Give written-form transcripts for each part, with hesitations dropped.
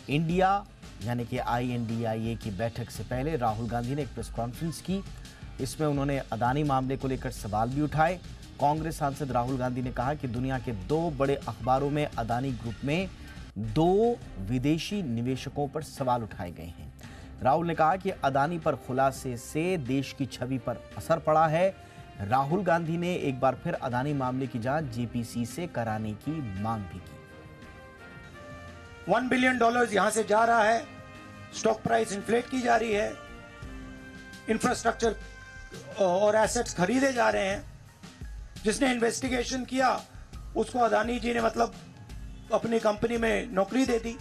India यानी कि INDIA की बैठक से पहले राहुल गांधी ने एक प्रेस कॉन्फ्रेंस की। इसमें उन्होंने अदानी मामले को लेकर सवाल भी उठाए। कांग्रेस सांसद राहुल गांधी ने कहा कि दुनिया के 2 बड़े अखबारों में अदानी ग्रुप में 2 विदेशी निवेशकों पर सवाल उठाए गए हैं। राहुल ने कहा कि अदानी पर खुलासे से देश की छवि पर असर पड़ा है। राहुल गांधी ने एक बार फिर अदानी मामले की जांच JPC से कराने की मांग भी की। $1 बिलियन यहां से जा रहा है, स्टॉक प्राइस इन्फ्लेट की जा रही है, इंफ्रास्ट्रक्चर और एसेट्स खरीदे जा रहे हैं। जिसने इन्वेस्टिगेशन किया उसको अदानी जी ने मतलब अपनी कंपनी में नौकरी दे दी।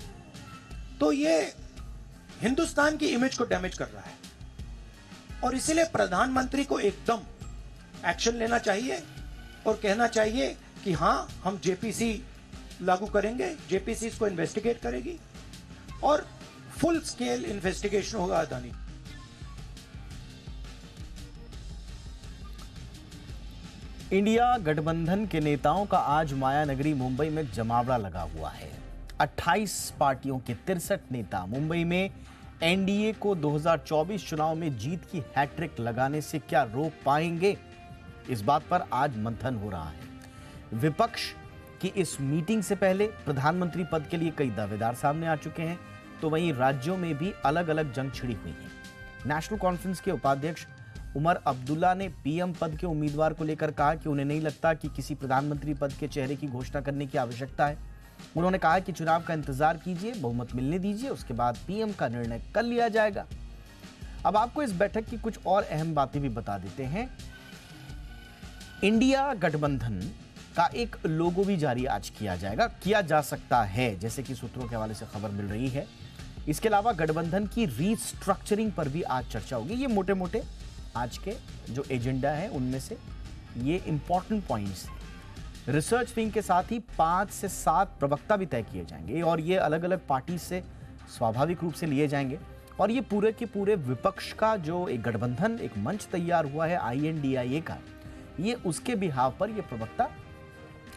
तो ये हिंदुस्तान की इमेज को डैमेज कर रहा है और इसीलिए प्रधानमंत्री को एकदम एक्शन लेना चाहिए और कहना चाहिए कि हां हम JPC लागू करेंगे, JPC इसको इन्वेस्टिगेट करेगी और फुल स्केल इन्वेस्टिगेशन होगा अदानी। इंडिया गठबंधन के नेताओं का आज मायानगरी मुंबई में जमावड़ा लगा हुआ है। 28 पार्टियों के 63 नेता मुंबई में NDA को 2024 चुनाव में जीत की हैट्रिक लगाने से क्या रोक पाएंगे, इस बात पर आज मंथन हो रहा है। विपक्ष की इस मीटिंग से पहले प्रधानमंत्री पद के लिए कई दावेदार सामने आ चुके हैं, तो वहीं राज्यों में भी अलग अलग जंग छिड़ी हुई है। नेशनल कॉन्फ्रेंस के उपाध्यक्ष उमर अब्दुल्ला ने PM पद के उम्मीदवार को लेकर कहा कि उन्हें नहीं लगता कि किसी प्रधानमंत्री पद के चेहरे की घोषणा करने की आवश्यकता है। उन्होंने कहा कि चुनाव का इंतजार कीजिए, बहुमत मिलने दीजिए, उसके बाद PM का निर्णय कल लिया जाएगा। अब आपको इस बैठक की कुछ और अहम बातें भी बता देते हैं। इंडिया गठबंधन का एक लोगो भी जारी आज किया जा सकता है, जैसे कि सूत्रों के हवाले से खबर मिल रही है। इसके अलावा गठबंधन की रीस्ट्रक्चरिंग पर भी आज चर्चा होगी। ये मोटे मोटे आज के जो एजेंडा है उनमें से ये इंपॉर्टेंट पॉइंट्स। रिसर्च विंग के साथ ही 5 से 7 प्रवक्ता भी तय किए जाएंगे और ये अलग अलग पार्टी से स्वाभाविक रूप से लिए जाएंगे। और ये पूरे के पूरे विपक्ष का जो एक गठबंधन, एक मंच तैयार हुआ है INDIA का, ये उसके बिहाव पर ये प्रवक्ता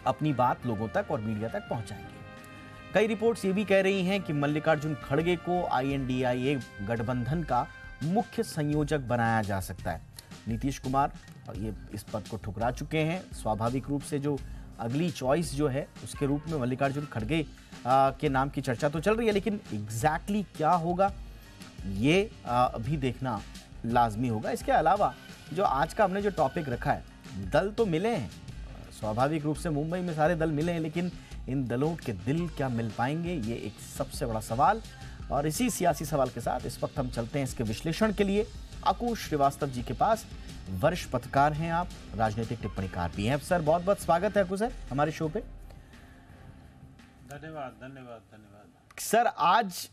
अपनी बात लोगों तक और मीडिया तक पहुंचाएंगे। कई रिपोर्ट्स ये भी कह रही हैं कि मल्लिकार्जुन खड़गे को INDIA गठबंधन का मुख्य संयोजक बनाया जा सकता है। नीतीश कुमार ये इस पद को ठुकरा चुके हैं। स्वाभाविक रूप से जो अगली चॉइस जो है उसके रूप में मल्लिकार्जुन खड़गे के नाम की चर्चा तो चल रही है, लेकिन एग्जैक्टली क्या होगा ये अभी देखना लाजमी होगा। इसके अलावा जो आज का हमने जो टॉपिक रखा है, दल तो मिले हैं, स्वाभाविक रूप से मुंबई में सारे दल मिले हैं, लेकिन इन दलों के दिल क्या मिल पाएंगे, ये एक सबसे बड़ा सवाल। और इसी सियासी सवाल के साथ इस वक्त हम चलते हैं इसके विश्लेषण के लिए अकुश श्रीवास्तव जी के पास। वरिष्ठ पत्रकार हैं आप, राजनीतिक टिप्पणीकार भी हैं। सर बहुत बहुत स्वागत है अकुश सर हमारे शो पे। धन्यवाद। सर आज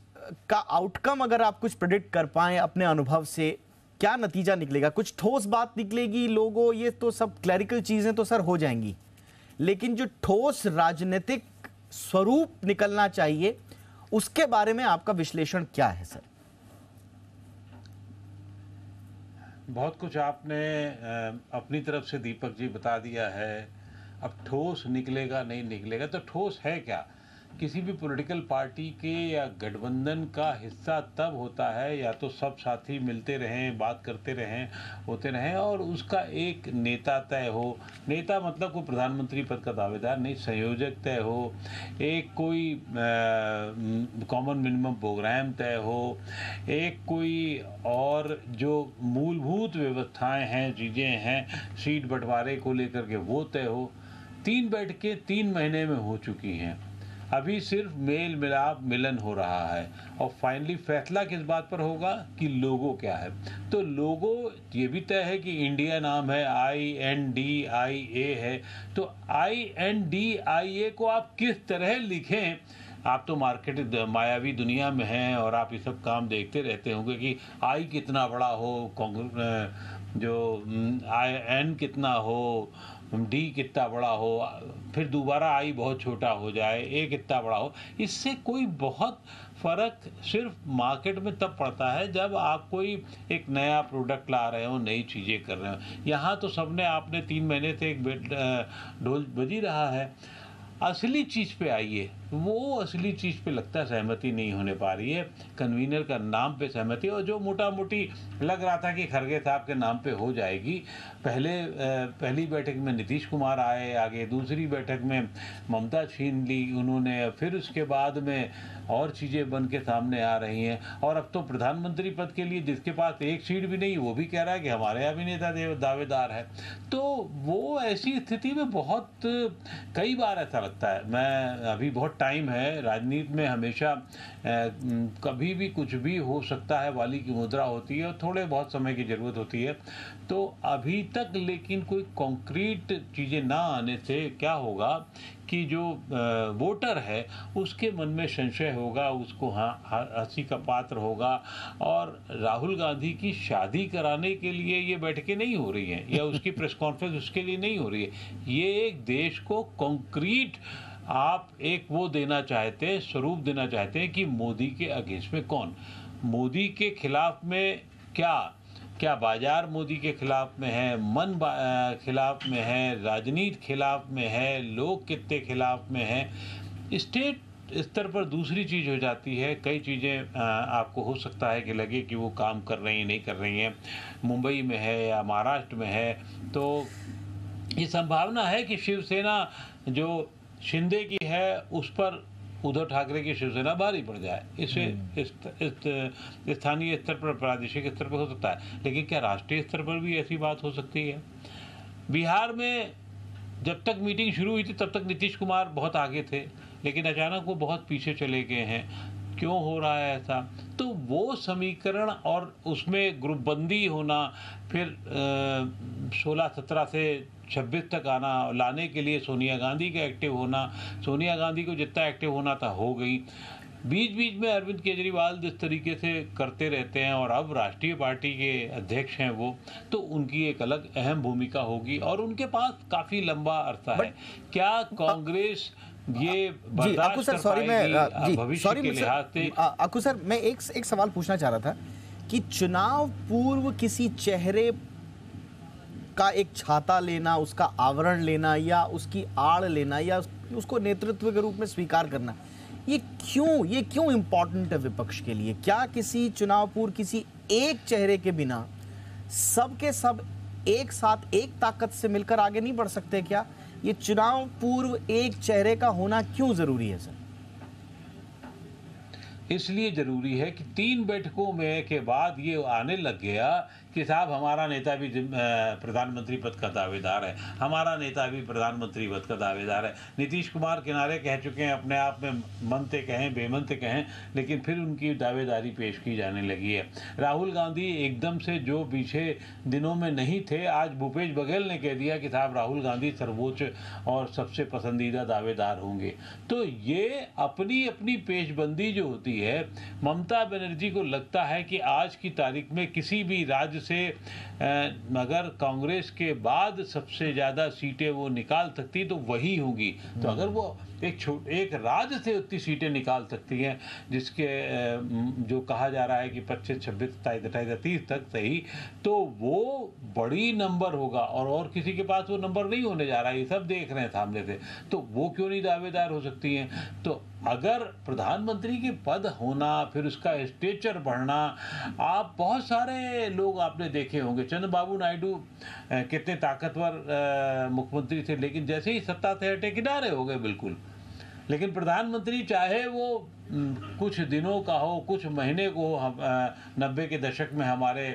का आउटकम अगर आप कुछ प्रेडिक्ट कर पाएं अपने अनुभव से, क्या नतीजा निकलेगा? कुछ ठोस बात निकलेगी? लोगों ये तो सब क्लैरिकल चीजें तो सर हो जाएंगी, लेकिन जो ठोस राजनीतिक स्वरूप निकलना चाहिए उसके बारे में आपका विश्लेषण क्या है सर? बहुत कुछ आपने अपनी तरफ से दीपक जी बता दिया है। अब ठोस निकलेगा नहीं निकलेगा, तो ठोस है क्या? किसी भी पॉलिटिकल पार्टी के या गठबंधन का हिस्सा तब होता है या तो सब साथी मिलते रहें, बात करते रहें, होते रहें और उसका एक नेता तय हो। नेता मतलब कोई प्रधानमंत्री पद का दावेदार नहीं, संयोजक तय हो, एक कोई कॉमन मिनिमम प्रोग्राम तय हो, एक कोई और जो मूलभूत व्यवस्थाएं हैं, चीज़ें हैं, सीट बंटवारे को लेकर के वो तय हो। 3 बैठकें 3 महीने में हो चुकी हैं। अभी सिर्फ मेल मिलाप मिलन हो रहा है और फाइनली फैसला किस बात पर होगा कि लोगो क्या है। तो लोगो ये भी तय है कि इंडिया नाम है, INDIA है, तो INDIA को आप किस तरह लिखें। आप तो मार्केट मायावी दुनिया में हैं और आप ये सब काम देखते रहते होंगे कि आई कितना बड़ा हो, जो IN कितना हो, D कितना बड़ा हो, फिर दोबारा I बहुत छोटा हो जाए, A कितना बड़ा हो। इससे कोई बहुत फ़र्क सिर्फ मार्केट में तब पड़ता है जब आप कोई एक नया प्रोडक्ट ला रहे हो, नई चीज़ें कर रहे हो। यहाँ तो सबने आपने 3 महीने से एक ढोल बजी रहा है। असली चीज़ पे आइए, वो असली चीज़ पे लगता है सहमति नहीं होने पा रही है। कन्वीनर का नाम पे सहमति, और जो मोटा मोटी लग रहा था कि खरगे साहब के नाम पे हो जाएगी। पहली बैठक में नीतीश कुमार आए, आगे दूसरी बैठक में ममता छीन ली उन्होंने, फिर उसके बाद में और चीज़ें बन के सामने आ रही हैं। और अब तो प्रधानमंत्री पद के लिए जिसके पास एक सीट भी नहीं, वो भी कह रहा है कि हमारे यहाँ भी नेता दावेदार है। तो वो ऐसी स्थिति में बहुत कई बार ऐसा लगता है, मैं अभी बहुत टाइम है राजनीति में, हमेशा कभी भी कुछ भी हो सकता है वाली की मुद्रा होती है और थोड़े बहुत समय की ज़रूरत होती है। तो अभी तक लेकिन कोई कॉन्क्रीट चीज़ें ना आने से क्या होगा कि जो वोटर है उसके मन में संशय होगा, उसको हंसी का पात्र होगा। और राहुल गांधी की शादी कराने के लिए ये बैठकें नहीं हो रही हैं, या उसकी प्रेस कॉन्फ्रेंस उसके लिए नहीं हो रही है। ये एक देश को कॉन्क्रीट आप एक वो देना चाहते हैं, स्वरूप देना चाहते हैं कि मोदी के अगेंस्ट में कौन, मोदी के खिलाफ में क्या बाजार मोदी के खिलाफ में है, खिलाफ में है, राजनीति खिलाफ में है, लोग कितने खिलाफ में हैं। स्टेट स्तर पर दूसरी चीज़ हो जाती है। कई चीज़ें आपको हो सकता है कि लगे कि वो काम कर रही हैं, नहीं कर रही हैं, मुंबई में है या महाराष्ट्र में है, तो ये संभावना है कि शिवसेना जो शिंदे की है उस पर उद्धव ठाकरे की शिवसेना भारी पड़ जाए। इसे स्थानीय स्तर पर, प्रादेशिक स्तर पर हो सकता है, लेकिन क्या राष्ट्रीय स्तर पर भी ऐसी बात हो सकती है? बिहार में जब तक मीटिंग शुरू हुई थी तब तक नीतीश कुमार बहुत आगे थे, लेकिन अचानक वो बहुत पीछे चले गए हैं। क्यों हो रहा है ऐसा? तो वो समीकरण और उसमें ग्रुपबंदी होना, फिर 16-17 से 26 तक लाने के लिए सोनिया गांधी का एक्टिव होना, सोनिया गांधी को जितना एक्टिव होना था हो गई। बीच बीच में अरविंद केजरीवाल जिस तरीके से करते रहते हैं, और अब राष्ट्रीय पार्टी के अध्यक्ष हैं वो, तो उनकी एक अलग अहम भूमिका होगी और उनके पास काफ़ी लंबा अरसा है। क्या कांग्रेस ये बर्दाश्त कर पाएगी भविष्य के लिहाज से? अक्कू सर, मैं एक सवाल पूछना चाह रहा था कि चुनाव पूर्व किसी चेहरे का एक छाता लेना, उसका आवरण लेना, या उसकी आड़ लेना, या उसको नेतृत्व के रूप में स्वीकार करना, ये क्यों इम्पोर्टेंट है विपक्ष के लिए? क्या किसी चुनाव पूर्व किसी एक चेहरे के बिना सब के सब एक साथ एक ताकत से मिलकर आगे नहीं बढ़ सकते? क्या ये चुनाव पूर्व एक चेहरे का होना क्यों जरूरी है सर? इसलिए जरूरी है कि 3 बैठकों में के बाद ये आने लग गया कि साहब हमारा नेता भी प्रधानमंत्री पद का दावेदार है, हमारा नेता भी प्रधानमंत्री पद का दावेदार है। नीतीश कुमार किनारे कह चुके हैं, अपने आप में मनते कहें बेमनते कहें, लेकिन फिर उनकी दावेदारी पेश की जाने लगी है। राहुल गांधी एकदम से जो पीछे दिनों में नहीं थे, आज भूपेश बघेल ने कह दिया कि साहब राहुल गांधी सर्वोच्च और सबसे पसंदीदा दावेदार होंगे। तो ये अपनी अपनी पेशबंदी जो होती है, ममता बनर्जी को लगता है कि आज की तारीख में किसी भी राज्य से अगर कांग्रेस के बाद सबसे ज़्यादा सीटें वो निकाल सकती तो वही होंगी। तो अगर वो एक राज्य से उतनी सीटें निकाल सकती हैं, जिसके जो कहा जा रहा है कि 25, 26, 27, 30 तक सही, तो वो बड़ी नंबर होगा। और किसी के पास वो नंबर नहीं होने जा रहा है, ये सब देख रहे हैं सामने से, तो वो क्यों नहीं दावेदार हो सकती हैं? तो अगर प्रधानमंत्री के पद होना, फिर उसका स्टेचर बढ़ना, आप बहुत सारे लोग आपने देखे होंगे, चंद्रबाबू नायडू कितने ताकतवर मुख्यमंत्री थे, लेकिन जैसे ही सत्ता से हटे किनारे हो गए बिल्कुल। लेकिन प्रधानमंत्री चाहे वो कुछ दिनों का हो, कुछ महीने को हो, 90 के दशक में हमारे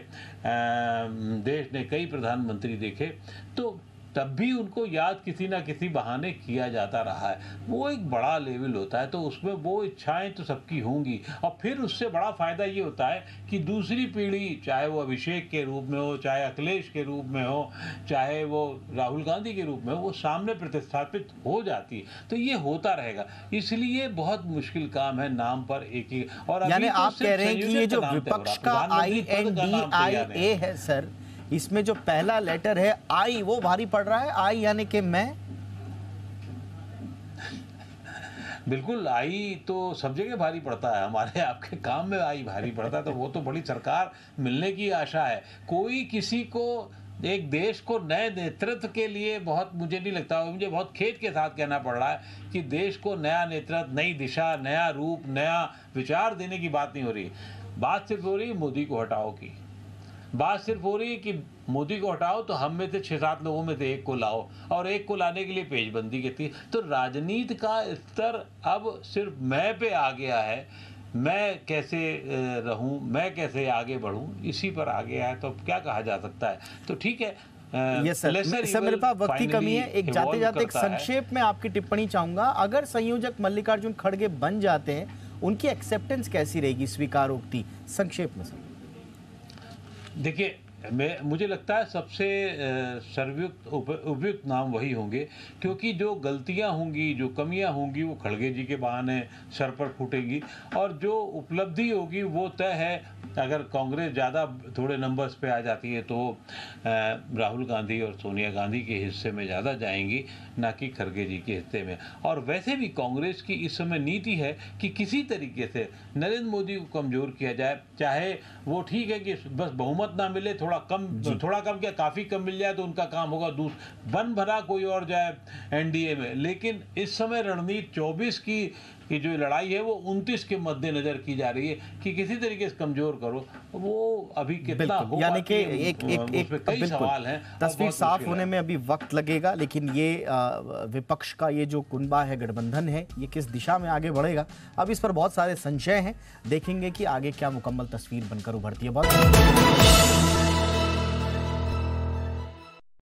देश ने कई प्रधानमंत्री देखे, तो तब भी उनको याद किसी ना किसी बहाने किया जाता रहा है। वो एक बड़ा लेवल होता है, तो उसमें वो इच्छाएं तो सबकी होंगी। और फिर उससे बड़ा फायदा ये होता है कि दूसरी पीढ़ी, चाहे वो अभिषेक के रूप में हो, चाहे अखिलेश के रूप में हो, चाहे वो राहुल गांधी के रूप में हो, वो सामने प्रतिस्थापित हो जाती है। तो ये होता रहेगा, इसलिए बहुत मुश्किल काम है नाम पर एक ही। और यानी आप कह रहे हैं कि ये जो विपक्ष का INDIA है सर, इसमें जो पहला लेटर है आई, वो भारी पड़ रहा है। आई यानी कि मैं, बिल्कुल आई तो सब जगह भारी पड़ता है, हमारे आपके काम में आई भारी पड़ता है, तो वो तो बड़ी सरकार मिलने की आशा है। कोई किसी को एक देश को नए नेतृत्व के लिए बहुत, मुझे नहीं लगता, मुझे बहुत खेद के साथ कहना पड़ रहा है कि देश को नया नेतृत्व, नई दिशा, नया रूप, नया विचार देने की बात नहीं हो रही। बात सिर्फ हो रही है मोदी को हटाओ की। बात सिर्फ हो रही है कि मोदी को हटाओ तो हम में से 6-7 लोगों में से एक को लाओ, और एक को लाने के लिए पेचबंदी की थी। तो राजनीति का स्तर अब सिर्फ मैं पे आ गया है, मैं कैसे रहूं, मैं कैसे आगे बढ़ूं, इसी पर आ गया है। तो अब क्या कहा जा सकता है। तो ठीक है, सर मेरे पास वक्त की कमी है, एक जाते जाते एक संक्षेप में आपकी टिप्पणी चाहूंगा। अगर संयोजक मल्लिकार्जुन खड़गे बन जाते हैं, उनकी एक्सेप्टेंस कैसी रहेगी, स्वीकारोक्ति, संक्षेप में सर? देखिए, मुझे लगता है सबसे सर्वयुक्त उपयुक्त नाम वही होंगे, क्योंकि जो गलतियां होंगी, जो कमियां होंगी, वो खड़गे जी के बहाने सर पर फूटेंगी, और जो उपलब्धि होगी वो तय है। अगर कांग्रेस ज़्यादा थोड़े नंबर्स पे आ जाती है तो राहुल गांधी और सोनिया गांधी के हिस्से में ज़्यादा जाएंगी, ना कि खड़गे जी के हिस्से में। और वैसे भी कांग्रेस की इस समय नीति है कि किसी तरीके से नरेंद्र मोदी को कमज़ोर किया जाए, चाहे वो ठीक है कि बस बहुमत ना मिले, थोड़ा कम क्या, काफ़ी कम मिल जाए तो उनका काम होगा, बन भरा कोई और जाए एनडीए में। लेकिन इस समय रणनीति 24 की जो लड़ाई है वो 29 के मद्देनजर की जा रही है कि किसी तरीके से कमजोर करो। वो अभी कितना होगा, यानी कि एक कई सवाल हैं, तस्वीर साफ होने में अभी वक्त लगेगा। लेकिन ये विपक्ष का ये जो कुनबा है, गठबंधन है, ये किस दिशा में आगे बढ़ेगा, अब इस पर बहुत सारे संशय हैं। देखेंगे कि आगे क्या मुकम्मल तस्वीर बनकर उभरती है। बहुत